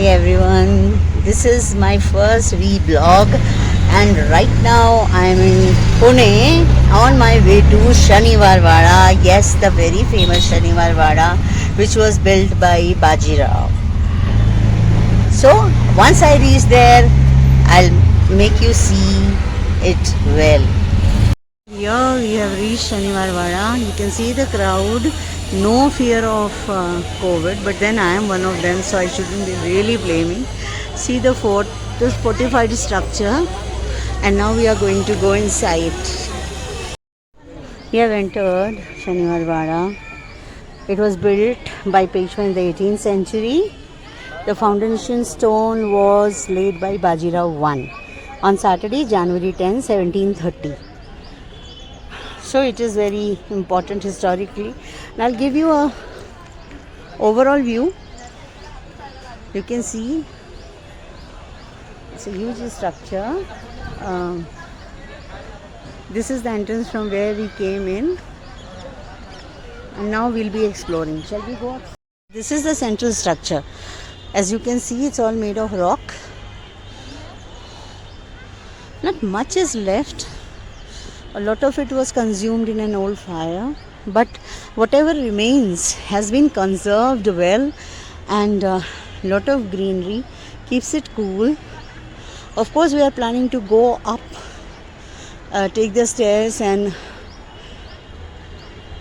everyone, this is my first vlog and right now I am in Pune on my way to Shaniwar Wada. Yes, the very famous Shaniwar Wada which was built by Bajirao. So once I reach there, I'll make you see it well. Here we have reached Shaniwar Wada. You can see the crowd. No fear of COVID, but then I am one of them, so I shouldn't be really blaming. See the fort, this fortified structure, and now we are going to go inside. We have entered Shaniwar Wada. It was built by Peshwa in the 18th century. The foundation stone was laid by Bajirao I on Saturday, January 10, 1730. So it is very important historically. And I'll give you a overall view. You can see it's a huge structure. This is the entrance from where we came in, and now we'll be exploring. Shall we go up? This is the central structure. As you can see, it's all made of rock. Not much is left. A lot of it was consumed in an old fire, but whatever remains has been conserved well, and a lot of greenery keeps it cool. Of course, we are planning to go up, take the stairs and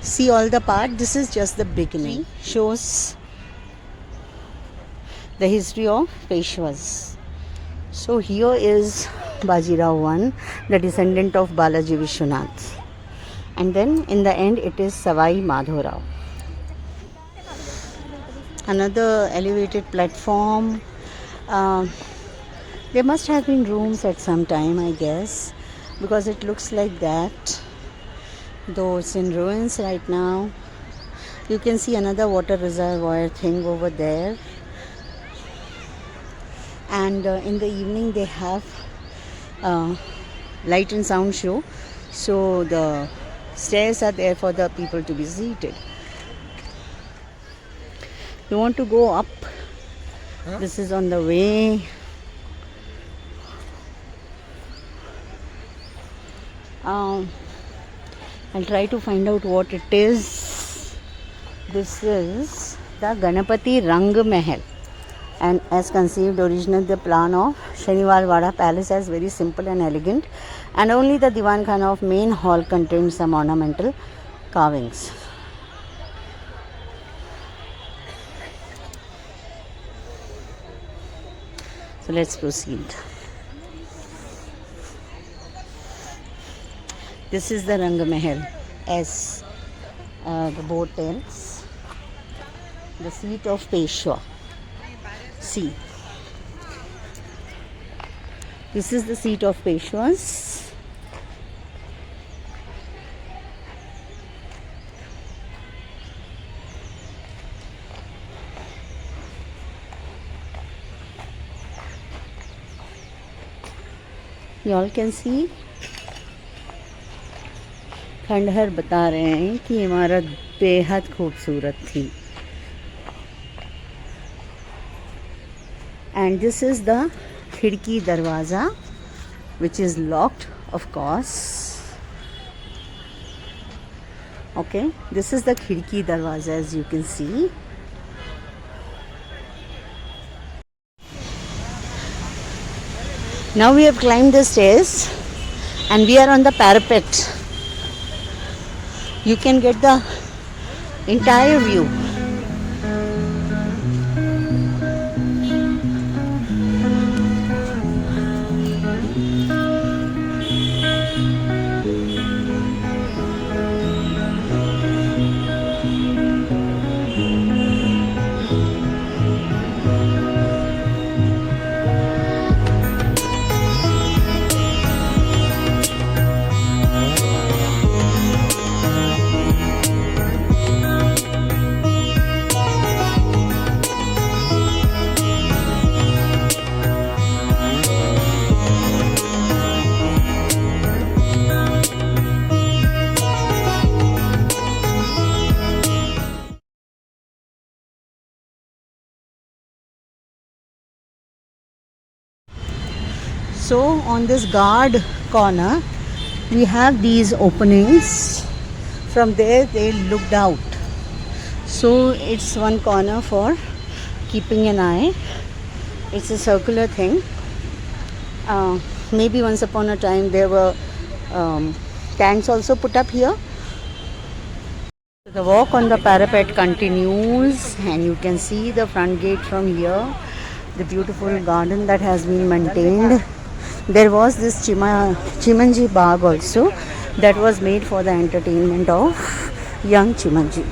see all the part. This is just the beginning. Shows the history of Peshwas. So here is Bajirao I, the descendant of Balaji Vishwanath. And then in the end it is Savai Madhavrao. Another elevated platform. There must have been rooms at some time, I guess, because it looks like that. Though it's in ruins right now. You can see another water reservoir thing over there. And in the evening they have light and sound show, so the stairs are there for the people to be seated. You want to go up? This is on the way. I'll try to find out what it is. This is the Ganapati Rang Mahal, and as conceived originally the plan of Shaniwar Wada Palace as very simple and elegant, and only the Diwan Khana of main hall contained some ornamental carvings. So let's proceed. This is the Rang Mahal, as the board tells, the seat of Peshwa. See, this is the seat of Peshwas. You all can see. खंडहर बता रहे हैं कि इमारत बेहद खूबसूरत थी. And this is the Khidki Darwaza, which is locked, of course. Okay, this is the Khidki Darwaza, as you can see. Now we have climbed the stairs and we are on the parapet. You can get the entire view. So on this guard corner, we have these openings. From there they looked out. So it's one corner for keeping an eye. It's a circular thing. Maybe once upon a time there were tanks also put up here. The walk on the parapet continues, and you can see the front gate from here, the beautiful garden that has been maintained. There was this Chimanji Bagh also that was made for the entertainment of young Chimanji.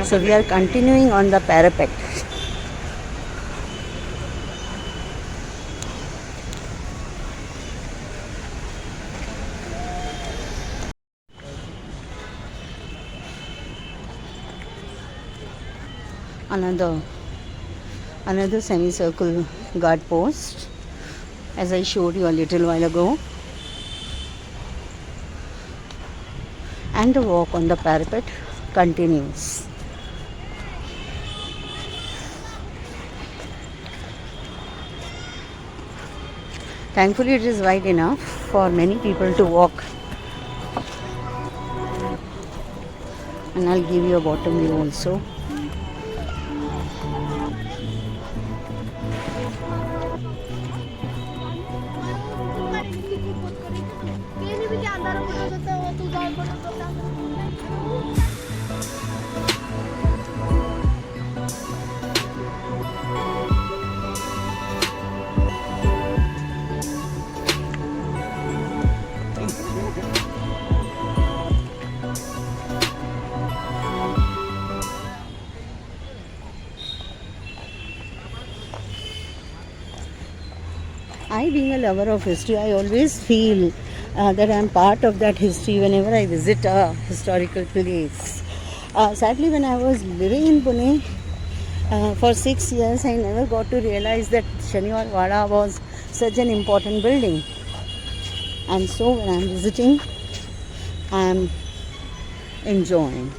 So we are continuing on the parapet. Another semicircle guard post, as I showed you a little while ago. And the walk on the parapet continues. Thankfully it is wide enough for many people to walk. And I'll give you a bottom view also. I, being a lover of history, I always feel that I am part of that history whenever I visit a historical place. Sadly, when I was living in Pune for 6 years, I never got to realize that Shaniwar Wada was such an important building. And so when I am visiting, I am enjoying.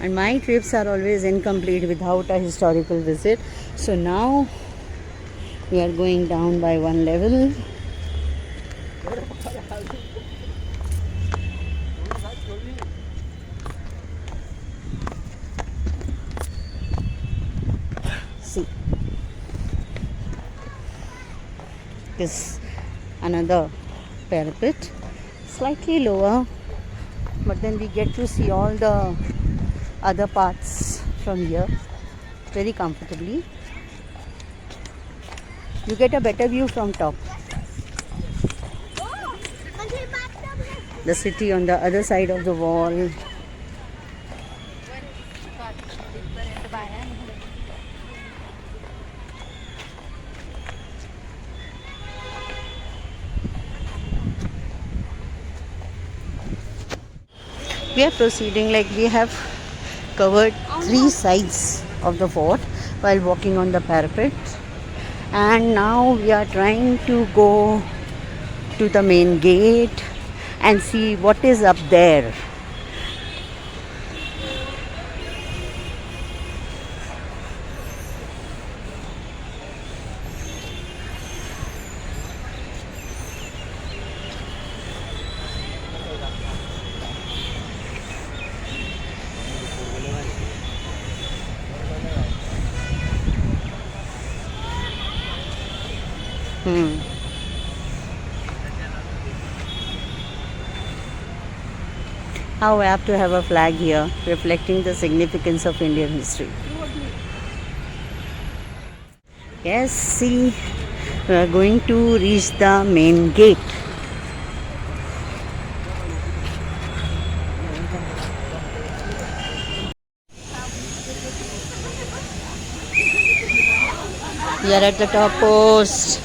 And my trips are always incomplete without a historical visit. So now we are going down by one level. See, this another parapet, slightly lower, but then we get to see all the other parts from here very comfortably. You get a better view from top. The city on the other side of the wall. We are proceeding like we have covered 3 sides of the fort while walking on the parapet. And now we are trying to go to the main gate and see what is up there. How apt to have a flag here reflecting the significance of Indian history. Yes, see, we are going to reach the main gate. We are at the top post.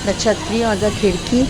The chhatri or the khirki.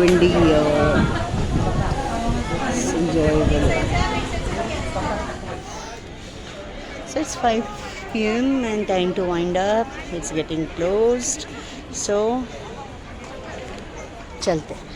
Windy, it's enjoyable. So it's 5 p.m. and time to wind up. It's getting closed. So, chalte.